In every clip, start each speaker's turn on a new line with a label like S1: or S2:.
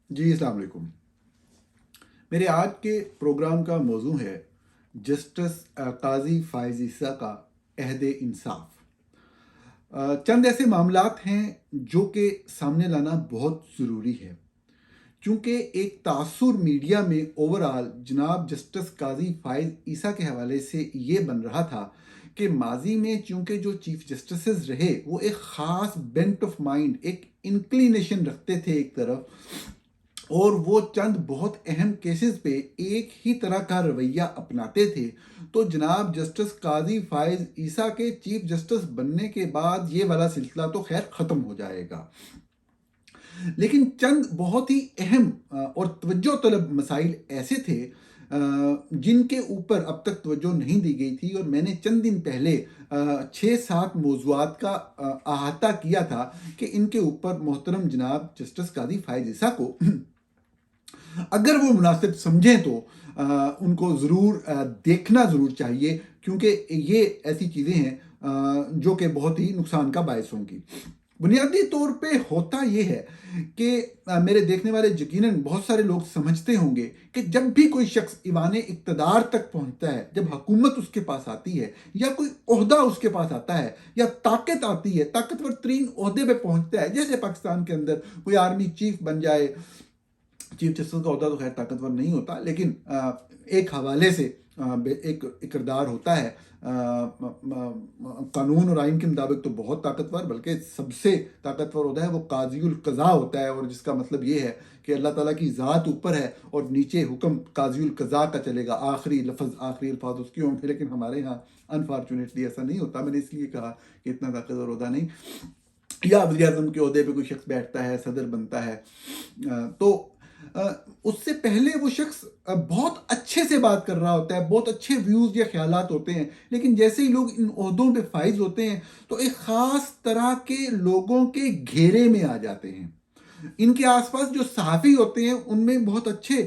S1: جی السلام علیکم۔ میرے آج کے پروگرام کا موضوع ہے جسٹس قاضی فائز عیسیٰ کا عہد انصاف۔ چند ایسے معاملات ہیں جو کہ سامنے لانا بہت ضروری ہے، چونکہ ایک تاثر میڈیا میں اوورال جناب جسٹس قاضی فائز عیسیٰ کے حوالے سے یہ بن رہا تھا کہ ماضی میں چونکہ جو چیف جسٹسز رہے وہ ایک خاص بینٹ آف مائنڈ، ایک انکلینیشن رکھتے تھے ایک طرف، اور وہ چند بہت اہم کیسز پہ ایک ہی طرح کا رویہ اپناتے تھے۔ تو جناب جسٹس قاضی فائز عیسیٰ کے چیف جسٹس بننے کے بعد یہ والا سلسلہ تو خیر ختم ہو جائے گا، لیکن چند بہت ہی اہم اور توجہ طلب مسائل ایسے تھے جن کے اوپر اب تک توجہ نہیں دی گئی تھی، اور میں نے چند دن پہلے 6-7 موضوعات کا احاطہ کیا تھا کہ ان کے اوپر محترم جناب جسٹس قاضی فائز عیسیٰ کو اگر وہ مناسب سمجھیں تو ان کو ضرور دیکھنا ضرور چاہیے، کیونکہ یہ ایسی چیزیں ہیں جو کہ بہت ہی نقصان کا باعث ہوں گی۔ بنیادی طور پہ ہوتا یہ ہے کہ میرے دیکھنے والے یقیناً بہت سارے لوگ سمجھتے ہوں گے کہ جب بھی کوئی شخص ایوان اقتدار تک پہنچتا ہے، جب حکومت اس کے پاس آتی ہے یا کوئی عہدہ اس کے پاس آتا ہے یا طاقت آتی ہے، طاقتور ترین عہدے پہ پہنچتا ہے، جیسے پاکستان کے اندر کوئی آرمی چیف بن جائے۔ چیف جسٹس کا عہدہ تو خیر طاقتور نہیں ہوتا، لیکن ایک حوالے سے ایک کردار ہوتا ہے، قانون اور آئین کے مطابق تو بہت طاقتور، بلکہ سب سے طاقتور عہدہ ہے وہ قاضی القضاء ہوتا ہے، اور جس کا مطلب یہ ہے کہ اللہ تعالیٰ کی ذات اوپر ہے اور نیچے حکم قاضی القضاء کا چلے گا، آخری الفاظ اس کی ہوں گے۔ لیکن ہمارے ہاں انفارچونیٹلی ایسا نہیں ہوتا۔ میں نے اس لیے کہا کہ اتنا طاقتور عہدہ نہیں، یا وزیر اعظم کے عہدے پہ کوئی شخص بیٹھتا ہے، صدر بنتا ہے، تو اس سے پہلے وہ شخص بہت اچھے سے بات کر رہا ہوتا ہے، بہت اچھے ویوز یا خیالات ہوتے ہیں، لیکن جیسے ہی لوگ ان عہدوں پہ فائز ہوتے ہیں تو ایک خاص طرح کے لوگوں کے گھیرے میں آ جاتے ہیں۔ ان کے آس پاس جو صحافی ہوتے ہیں ان میں بہت اچھے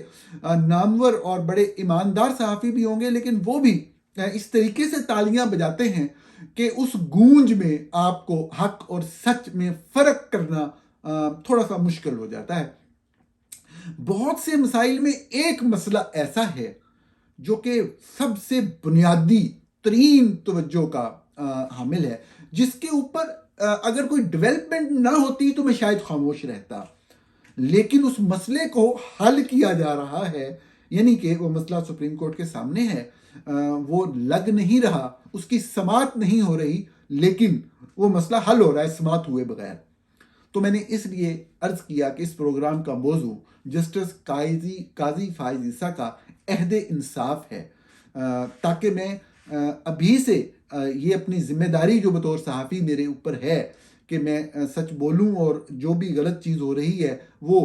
S1: نامور اور بڑے ایماندار صحافی بھی ہوں گے، لیکن وہ بھی اس طریقے سے تالیاں بجاتے ہیں کہ اس گونج میں آپ کو حق اور سچ میں فرق کرنا تھوڑا سا مشکل ہو جاتا ہے۔ بہت سے مسائل میں ایک مسئلہ ایسا ہے جو کہ سب سے بنیادی ترین توجہ کا حامل ہے، جس کے اوپر اگر کوئی ڈیولپمنٹ نہ ہوتی تو میں شاید خاموش رہتا، لیکن اس مسئلے کو حل کیا جا رہا ہے، یعنی کہ وہ مسئلہ سپریم کورٹ کے سامنے ہے، وہ لگ نہیں رہا، اس کی سماعت نہیں ہو رہی، لیکن وہ مسئلہ حل ہو رہا ہے سماعت ہوئے بغیر۔ تو میں نے اس لیے عرض کیا کہ اس پروگرام کا موضوع جسٹس قاضی فائز عیسیٰ کا عہد انصاف ہے، تاکہ میں ابھی سے یہ اپنی ذمہ داری جو بطور صحافی میرے اوپر ہے کہ میں سچ بولوں اور جو بھی غلط چیز ہو رہی ہے وہ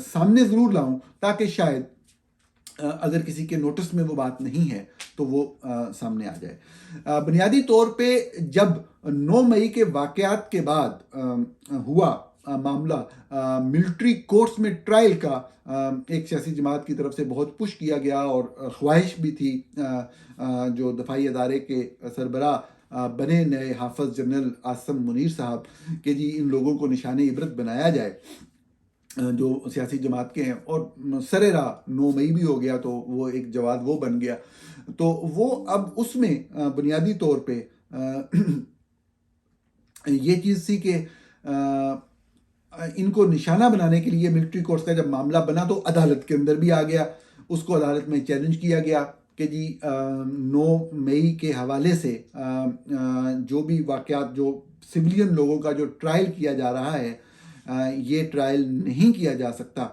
S1: سامنے ضرور لاؤں، تاکہ شاید اگر کسی کے نوٹس میں وہ بات نہیں ہے تو وہ سامنے آ جائے۔ بنیادی طور پہ جب 9 مئی کے واقعات کے بعد ہوا معاملہ، ملٹری کورٹس میں ٹرائل کا ایک سیاسی جماعت کی طرف سے بہت پش کیا گیا، اور خواہش بھی تھی جو دفاعی ادارے کے سربراہ بنے نئے حافظ جنرل عاصم منیر صاحب کہ جی ان لوگوں کو نشان عبرت بنایا جائے جو سیاسی جماعت کے ہیں، اور سرے راہ 9 مئی بھی ہو گیا تو وہ ایک جواد وہ بن گیا۔ تو وہ اب اس میں بنیادی طور پہ یہ چیز تھی کہ ان کو نشانہ بنانے کے لیے ملٹری کورٹس کا جب معاملہ بنا تو عدالت کے اندر بھی آ گیا، اس کو عدالت میں چیلنج کیا گیا کہ جی 9 مئی کے حوالے سے جو بھی واقعات، جو سویلین لوگوں کا جو ٹرائل کیا جا رہا ہے، یہ ٹرائل نہیں کیا جا سکتا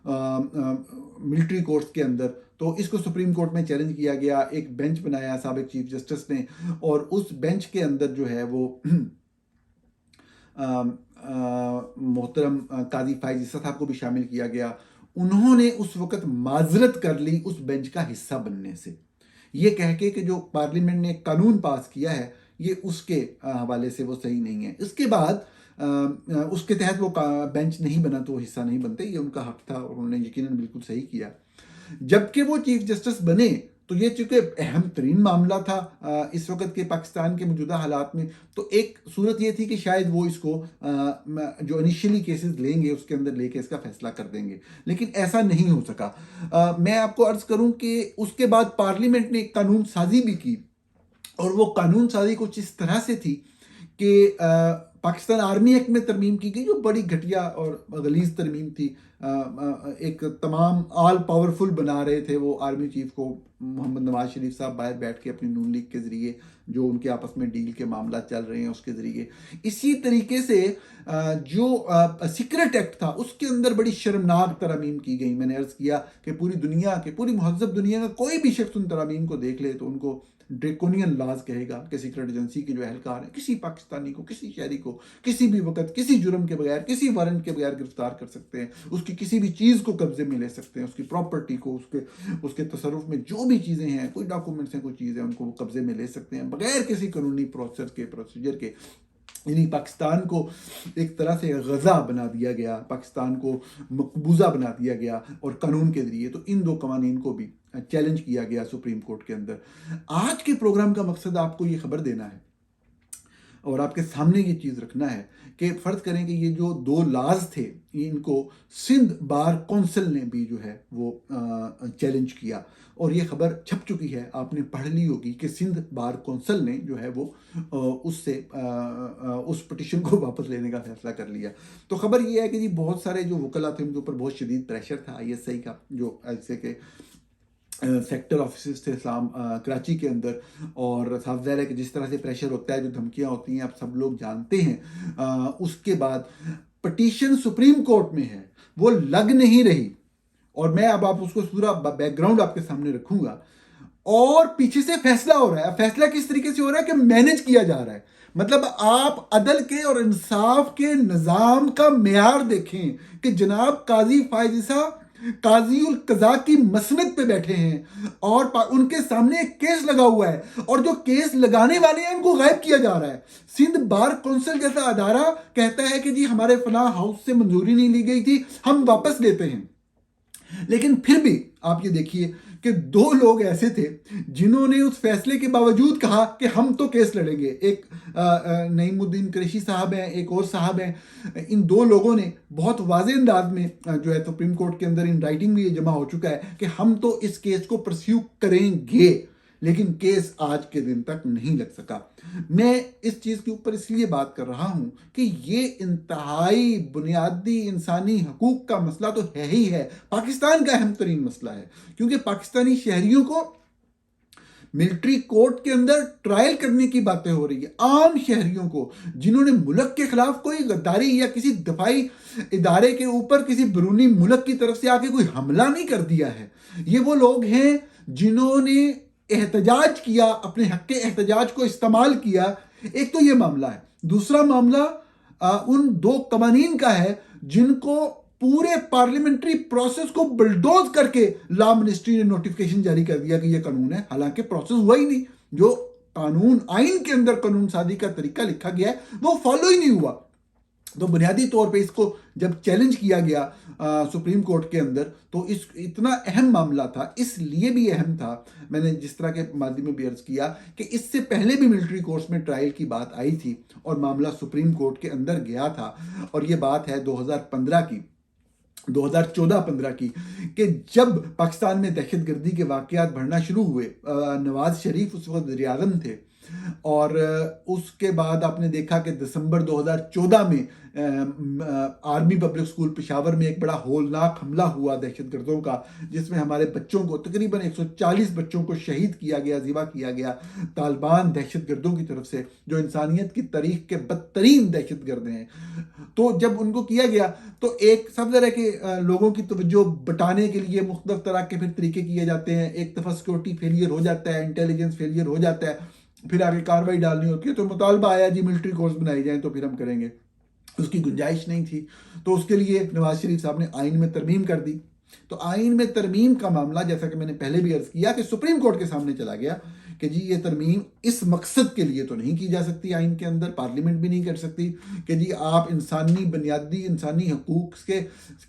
S1: ملٹری کورٹس کے اندر۔ تو اس کو سپریم کورٹ میں چیلنج کیا گیا، ایک بینچ بنایا سابق چیف جسٹس نے، اور اس بینچ کے اندر جو ہے وہ محترم قاضی فائز عیسیٰ صاحب کو بھی شامل کیا گیا۔ انہوں نے اس وقت معذرت کر لی اس بینچ کا حصہ بننے سے، یہ کہہ کے کہ جو پارلیمنٹ نے قانون پاس کیا ہے یہ اس کے حوالے سے وہ صحیح نہیں ہے۔ اس کے بعد اس کے تحت وہ بینچ نہیں بنا تو وہ حصہ نہیں بنتے، یہ ان کا حق تھا اور انہوں نے یقیناً بالکل صحیح کیا۔ جب کہ وہ چیف جسٹس بنے تو یہ چونکہ اہم ترین معاملہ تھا اس وقت کے پاکستان کے موجودہ حالات میں، تو ایک صورت یہ تھی کہ شاید وہ اس کو جو انیشلی کیسز لیں گے اس کے اندر لے کے اس کا فیصلہ کر دیں گے، لیکن ایسا نہیں ہو سکا۔ میں آپ کو عرض کروں کہ اس کے بعد پارلیمنٹ نے ایک قانون سازی بھی کی، اور وہ قانون سازی کچھ اس طرح سے تھی کہ پاکستان آرمی ایکٹ میں ترمیم کی گئی، جو بڑی گھٹیا اور غلیظ ترمیم تھی۔ ایک تمام آل پاورفل بنا رہے تھے وہ آرمی چیف کو، محمد نواز شریف صاحب باہر بیٹھ کے اپنی نون لیگ کے ذریعے جو ان کے آپس میں ڈیل کے معاملات چل رہے ہیں اس کے ذریعے۔ اسی طریقے سے جو سیکرٹ ایکٹ تھا اس کے اندر بڑی شرمناک ترامیم کی گئی۔ میں نے عرض کیا کہ پوری مہذب دنیا کا کوئی بھی شخص ان ترامیم کو دیکھ لے تو ان کو ڈریکونین لاز کہے گا کہ سیکرٹ ایجنسی کے جو اہلکار ہیں کسی پاکستانی کو، کسی شہری کو کسی بھی وقت کسی جرم کے بغیر، کسی وارنٹ کے بغیر گرفتار کر سکتے ہیں، اس کی کسی بھی چیز کو قبضے میں لے سکتے ہیں، اس کی پراپرٹی کو، اس کے تصرف میں جو بھی چیزیں ہیں، کوئی ڈاکومنٹس ہیں، کوئی چیزیں ان کو وہ قبضے میں لے سکتے ہیں بغیر کسی قانونی پروسیجر کے۔ یعنی پاکستان کو ایک طرح سے غزہ بنا دیا گیا، پاکستان کو مقبوضہ بنا دیا گیا، اور قانون کے ذریعے تو ان دو قوانین کو بھی چیلنج کیا گیا سپریم کورٹ کے اندر۔ آج کے پروگرام کا مقصد آپ کو یہ خبر دینا ہے اور آپ کے سامنے یہ چیز رکھنا ہے کہ فرض کریں کہ یہ جو دو لاز تھے ان کو سندھ بار کونسل نے بھی جو ہے وہ چیلنج کیا، اور یہ خبر چھپ چکی ہے، آپ نے پڑھ لی ہوگی کہ سندھ بار کونسل نے جو ہے وہ اس پٹیشن کو واپس لینے کا فیصلہ کر لیا۔ تو خبر یہ ہے کہ جی بہت سارے جو وکلا تھے ان کے اوپر بہت شدید پریشر تھا ISI کا، جو ایسے کہ سیکٹر آفیسز تھے اسلام کراچی کے اندر، اور صاف ظاہر ہے کہ جس طرح سے پریشر ہوتا ہے، جو دھمکیاں ہوتی ہیں آپ سب لوگ جانتے ہیں۔ اس کے بعد پٹیشن سپریم کورٹ میں ہے، وہ لگ نہیں رہی، اور میں اب آپ اس کو پورا بیک گراؤنڈ آپ کے سامنے رکھوں گا، اور پیچھے سے فیصلہ ہو رہا ہے۔ فیصلہ کس طریقے سے ہو رہا ہے کہ مینج کیا جا رہا ہے، مطلب آپ عدل کے اور انصاف کے نظام کا معیار دیکھیں کہ جناب قاضی فائز عیسیٰ قاضی القضاء کی مسند پہ بیٹھے ہیں، اور ان کے سامنے ایک کیس لگا ہوا ہے، اور جو کیس لگانے والے ہیں ان کو غائب کیا جا رہا ہے۔ سندھ بار کونسل جیسا ادارہ کہتا ہے کہ جی ہمارے فلاں ہاؤس سے منظوری نہیں لی گئی تھی، ہم واپس لیتے ہیں۔ لیکن پھر بھی آپ یہ دیکھیے کہ دو لوگ ایسے تھے جنہوں نے اس فیصلے کے باوجود کہا کہ ہم تو کیس لڑیں گے۔ ایک نعیم الدین قریشی صاحب ہیں، ایک اور صاحب ہیں۔ ان دو لوگوں نے بہت واضح انداز میں جو ہے سپریم کورٹ کے اندر ان رائٹنگ بھی یہ جمع ہو چکا ہے کہ ہم تو اس کیس کو پرسیو کریں گے، لیکن کیس آج کے دن تک نہیں لگ سکا۔ میں اس چیز کے اوپر اس لیے بات کر رہا ہوں کہ یہ انتہائی بنیادی انسانی حقوق کا مسئلہ تو ہے ہی ہے، پاکستان کا اہم ترین مسئلہ ہے، کیونکہ پاکستانی شہریوں کو ملٹری کورٹ کے اندر ٹرائل کرنے کی باتیں ہو رہی ہے۔ عام شہریوں کو جنہوں نے ملک کے خلاف کوئی غداری یا کسی دفاعی ادارے کے اوپر کسی بیرونی ملک کی طرف سے آ کے کوئی حملہ نہیں کر دیا ہے، یہ وہ لوگ ہیں جنہوں نے احتجاج کیا، اپنے حق احتجاج کو استعمال کیا۔ ایک تو یہ معاملہ ہے۔ دوسرا معاملہ ان دو قوانین کا ہے جن کو پورے پارلیمنٹری پروسیس کو بلڈوز کر کے لا منسٹری نے نوٹیفیکیشن جاری کر دیا کہ یہ قانون ہے، حالانکہ پروسیس ہوا ہی نہیں۔ جو قانون آئین کے اندر قانون سازی کا طریقہ لکھا گیا ہے وہ فالو ہی نہیں ہوا۔ تو بنیادی طور پہ اس کو جب چیلنج کیا گیا سپریم کورٹ کے اندر، تو اس اتنا اہم معاملہ تھا، اس لیے بھی اہم تھا، میں نے جس طرح کے مادی میں بھی عرض کیا کہ اس سے پہلے بھی ملٹری کورٹس میں ٹرائل کی بات آئی تھی اور معاملہ سپریم کورٹ کے اندر گیا تھا، اور یہ بات ہے 2014-15 کی، کہ جب پاکستان میں دہشت گردی کے واقعات بڑھنا شروع ہوئے، نواز شریف اس وقت وزیر اعظم تھے، اور اس کے بعد آپ نے دیکھا کہ دسمبر 2014 میں آرمی پبلک اسکول پشاور میں ایک بڑا ہولناک حملہ ہوا دہشت گردوں کا، جس میں ہمارے بچوں کو تقریباً 140 بچوں کو شہید کیا گیا، ذبح کیا گیا طالبان دہشت گردوں کی طرف سے، جو انسانیت کی تاریخ کے بدترین دہشت گرد ہیں۔ تو جب ان کو کیا گیا تو ایک سب ذرا کہ لوگوں کی توجہ بٹانے کے لیے مختلف طرح کے پھر طریقے کیے جاتے ہیں۔ ایک دفعہ سیکورٹی فیلئر ہو جاتا ہے، انٹیلیجنس فیلئر ہو جاتا ہے، پھر آگے کارروائی ڈالنی ہوتی ہے، تو مطالبہ آیا جی ملٹری کورٹس بنائی جائیں تو پھر ہم کریں گے۔ اس کی گنجائش نہیں تھی، تو اس کے لیے نواز شریف صاحب نے آئین میں ترمیم کر دی۔ تو آئین میں ترمیم کا معاملہ، جیسا کہ میں نے پہلے بھی عرض کیا، کہ سپریم کورٹ کے سامنے چلا گیا، کہ جی یہ ترمیم اس مقصد کے لیے تو نہیں کی جا سکتی آئین کے اندر، پارلیمنٹ بھی نہیں کر سکتی کہ جی آپ بنیادی انسانی حقوق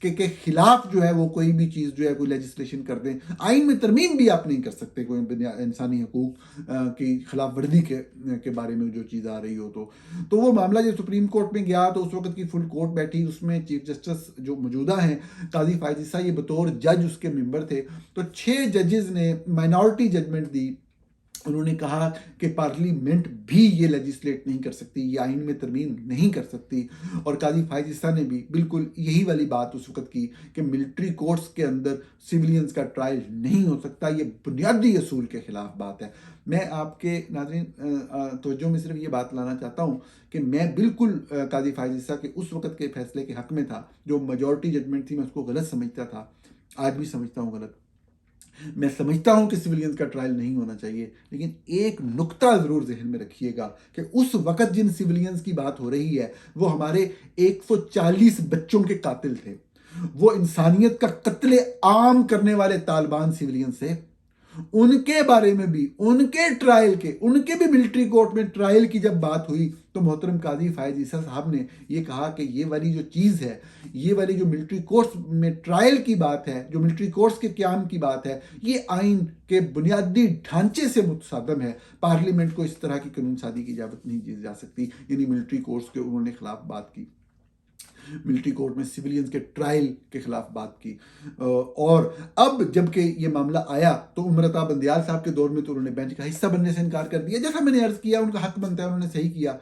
S1: کے خلاف جو ہے وہ کوئی بھی چیز جو ہے کوئی لیجسلیشن کر دیں. آئین میں ترمیم بھی آپ نہیں کر سکتے کوئی انسانی حقوق کی خلاف ورزی کے بارے میں جو چیز آ رہی ہو. تو وہ معاملہ جب سپریم کورٹ میں گیا تو اس وقت کی فل کورٹ بیٹھی، اس میں چیف جسٹس جو موجودہ ہیں قاضی فائز عیسیٰ یہ بطور جج اس کے ممبر تھے. تو 6 ججز نے مائنورٹی ججمنٹ دی. انہوں نے کہا کہ پارلیمنٹ بھی یہ لیجسلیٹ نہیں کر سکتی، یہ آئین میں ترمیم نہیں کر سکتی. اور قاضی فائز عیسیٰ نے بھی بالکل یہی والی بات اس وقت کی کہ ملٹری کورٹس کے اندر سیولینز کا ٹرائل نہیں ہو سکتا، یہ بنیادی اصول کے خلاف بات ہے. میں آپ کے ناظرین توجہ میں صرف یہ بات لانا چاہتا ہوں کہ میں بالکل قاضی فائز عیسیٰ کے اس وقت کے فیصلے کے حق میں تھا. جو میجورٹی ججمنٹ تھی میں اس کو غلط سمجھتا تھا، آج بھی سمجھتا ہوں غلط. میں سمجھتا ہوں کہ سویلینز کا ٹرائل نہیں ہونا چاہیے، لیکن ایک نقطہ ضرور ذہن میں رکھیے گا کہ اس وقت جن سویلینز کی بات ہو رہی ہے وہ ہمارے 140 بچوں کے قاتل تھے، وہ انسانیت کا قتل عام کرنے والے طالبان سویلینز تھے. ان کے بارے میں بھی ان کے بھی ملٹری کورٹ میں ٹرائل کی جب بات ہوئی تو محترم قاضی فائز عیسیٰ صاحب نے یہ کہا کہ یہ والی جو چیز ہے، یہ والی جو ملٹری کورٹس میں ٹرائل کی بات ہے، جو ملٹری کورٹس کے قیام کی بات ہے، یہ آئین کے بنیادی ڈھانچے سے متصادم ہے. پارلیمنٹ کو اس طرح کی قانون سازی کی اجازت نہیں دی جا سکتی. یعنی ملٹری کورٹس کے انہوں نے خلاف بات کی، ملٹری کورٹ میں سیولینز کے ٹرائل کے خلاف بات کی. اور اب جب کہ یہ معاملہ آیا تو عمر عطا بندیال صاحب کے دور میں تو انہوں نے بینچ کا حصہ بننے سے انکار کر دیا. جیسا میں نے عرض کیا ان کا حق بنتا ہے، انہوں نے صحیح کیا.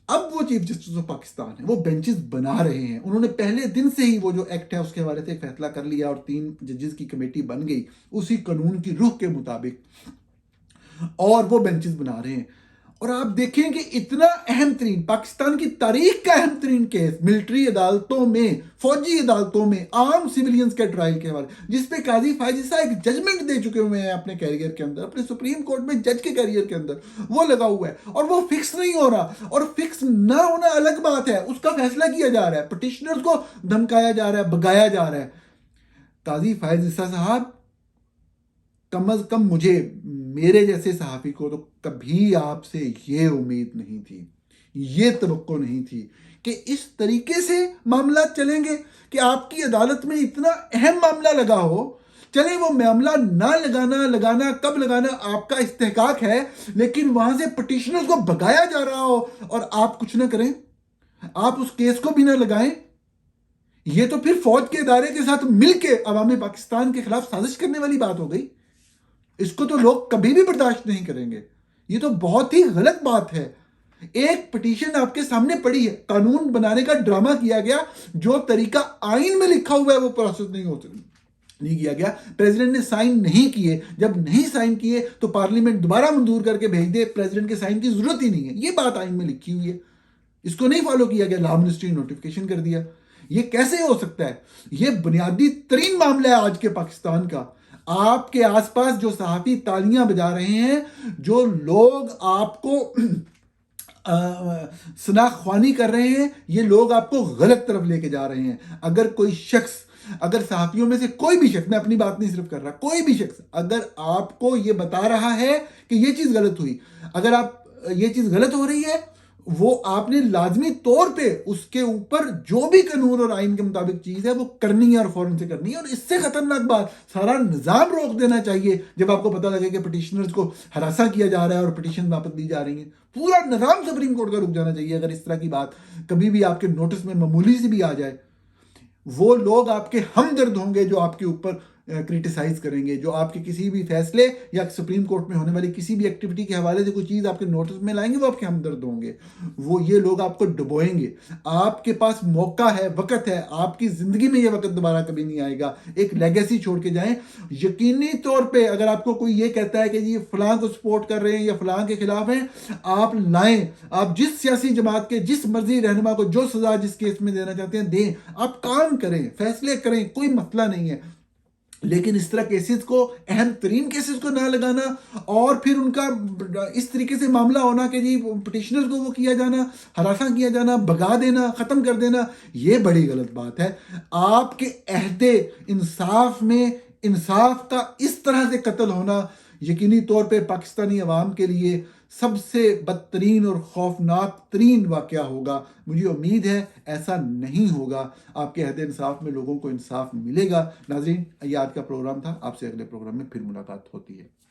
S1: اب وہ چیف جسٹس آف پاکستان ہیں، وہ بینچز بنا رہے ہیں. انہوں نے پہلے دن سے ہی وہ جو ایکٹ ہے اس کے حوالے سے فیصلہ کر لیا اور 3 ججز کی کمیٹی بن گئی اسی قانون کی روح کے مطابق، اور وہ بینچز بنا رہے ہیں. اور آپ دیکھیں کہ اتنا اہم ترین پاکستان کی تاریخ کا اہم ترین کیس ملٹری عدالتوں میں، فوجی عدالتوں میں، عام سیولینز کے ٹرائل کے حوالے، جس پہ قاضی فائز عیسیٰ ایک ججمنٹ دے چکے ہوئے ہیں اپنے کیریئر کے اندر، اپنے سپریم کورٹ میں جج کے کیریئر کے اندر وہ لگا ہوا ہے اور وہ فکس نہیں ہو رہا. اور فکس نہ ہونا الگ بات ہے، اس کا فیصلہ کیا جا رہا ہے، پٹیشنرز کو دھمکایا جا رہا ہے، بگایا جا رہا ہے. قاضی فائز عیسیٰ صاحب، کم از کم مجھے، میرے جیسے صحافی کو تو کبھی آپ سے یہ امید نہیں تھی، یہ توقع نہیں تھی کہ اس طریقے سے معاملات چلیں گے کہ آپ کی عدالت میں اتنا اہم معاملہ لگا ہو. چلے وہ معاملہ نہ لگانا کب لگانا آپ کا استحقاق ہے، لیکن وہاں سے پٹیشنرز کو بگایا جا رہا ہو اور آپ کچھ نہ کریں، آپ اس کیس کو بھی نہ لگائیں. یہ تو پھر فوج کے ادارے کے ساتھ مل کے عوام پاکستان کے خلاف سازش کرنے والی بات ہو گئی. اس کو تو لوگ کبھی بھی برداشت نہیں کریں گے. یہ تو بہت ہی غلط بات ہے. ایک پٹیشن آپ کے سامنے پڑی ہے، قانون بنانے کا ڈرامہ کیا گیا، جو طریقہ آئین میں لکھا ہوا ہے وہ پروسیس نہیں کیا گیا. پریزیڈنٹ نے سائن نہیں کیے، جب نہیں سائن کیے تو پارلیمنٹ دوبارہ منظور کر کے بھیج دے، پریزیڈنٹ کے سائن کی ضرورت ہی نہیں ہے. یہ بات آئین میں لکھی ہوئی ہے، اس کو نہیں فالو کیا گیا، لا منسٹری نوٹیفیکیشن کر دیا. یہ کیسے ہو سکتا ہے؟ یہ بنیادی ترین معاملہ ہے آج کے پاکستان کا. آپ کے آس پاس جو صحافی تالیاں بجا رہے ہیں، جو لوگ آپ کو سناخ خوانی کر رہے ہیں، یہ لوگ آپ کو غلط طرف لے کے جا رہے ہیں. اگر کوئی شخص، اگر صحافیوں میں سے کوئی بھی شخص، میں اپنی بات نہیں صرف کر رہا، کوئی بھی شخص اگر آپ کو یہ بتا رہا ہے کہ یہ چیز غلط ہوئی، اگر آپ یہ چیز غلط ہو رہی ہے، وہ آپ نے لازمی طور پہ اس کے اوپر جو بھی قانون اور آئین کے مطابق چیز ہے وہ کرنی ہے اور فوراً سے کرنی ہے. اور اس سے خطرناک بات، سارا نظام روک دینا چاہیے جب آپ کو پتہ لگے کہ پٹیشنرز کو ہراساں کیا جا رہا ہے اور پٹیشن واپس دی جا رہی ہیں. پورا نظام سپریم کورٹ کا رک جانا چاہیے اگر اس طرح کی بات کبھی بھی آپ کے نوٹس میں معمولی سی بھی آ جائے. وہ لوگ آپ کے ہمدرد ہوں گے جو آپ کے اوپر کرٹیسائز کریں گے، جو آپ کے کسی بھی فیصلے یا سپریم کورٹ میں ہونے والی کسی بھی ایکٹیویٹی کے حوالے سے کوئی چیز آپ کے نوٹس میں لائیں گے، وہ آپ کے ہمدرد ہوں گے. وہ یہ لوگ آپ کو ڈبوئیں گے. آپ کے پاس موقع ہے، وقت ہے، آپ کی زندگی میں یہ وقت دوبارہ کبھی نہیں آئے گا. ایک لیگیسی چھوڑ کے جائیں. یقینی طور پہ اگر آپ کو کوئی یہ کہتا ہے کہ یہ فلاں کو سپورٹ کر رہے ہیں یا فلاں کے خلاف ہیں، آپ لائیں. آپ جس سیاسی جماعت کے جس مرضی رہنما کو جو سزا جس کیس میں دینا چاہتے ہیں دیں. آپ کام کریں، فیصلے کریں، کوئی مسئلہ نہیں ہے. لیکن اس طرح کیسز کو، اہم ترین کیسز کو نہ لگانا اور پھر ان کا اس طریقے سے معاملہ ہونا کہ جی پٹیشنرز کو وہ کیا جانا، ہراساں کیا جانا، بھگا دینا، ختم کر دینا، یہ بڑی غلط بات ہے. آپ کے عہد انصاف میں انصاف کا اس طرح سے قتل ہونا، یقینی طور پہ پاکستانی عوام کے لیے سب سے بدترین اور خوفناک ترین واقعہ ہوگا. مجھے امید ہے ایسا نہیں ہوگا. آپ کے عہد انصاف میں لوگوں کو انصاف ملے گا. ناظرین، یہ آج کا پروگرام تھا. آپ سے اگلے پروگرام میں پھر ملاقات ہوتی ہے.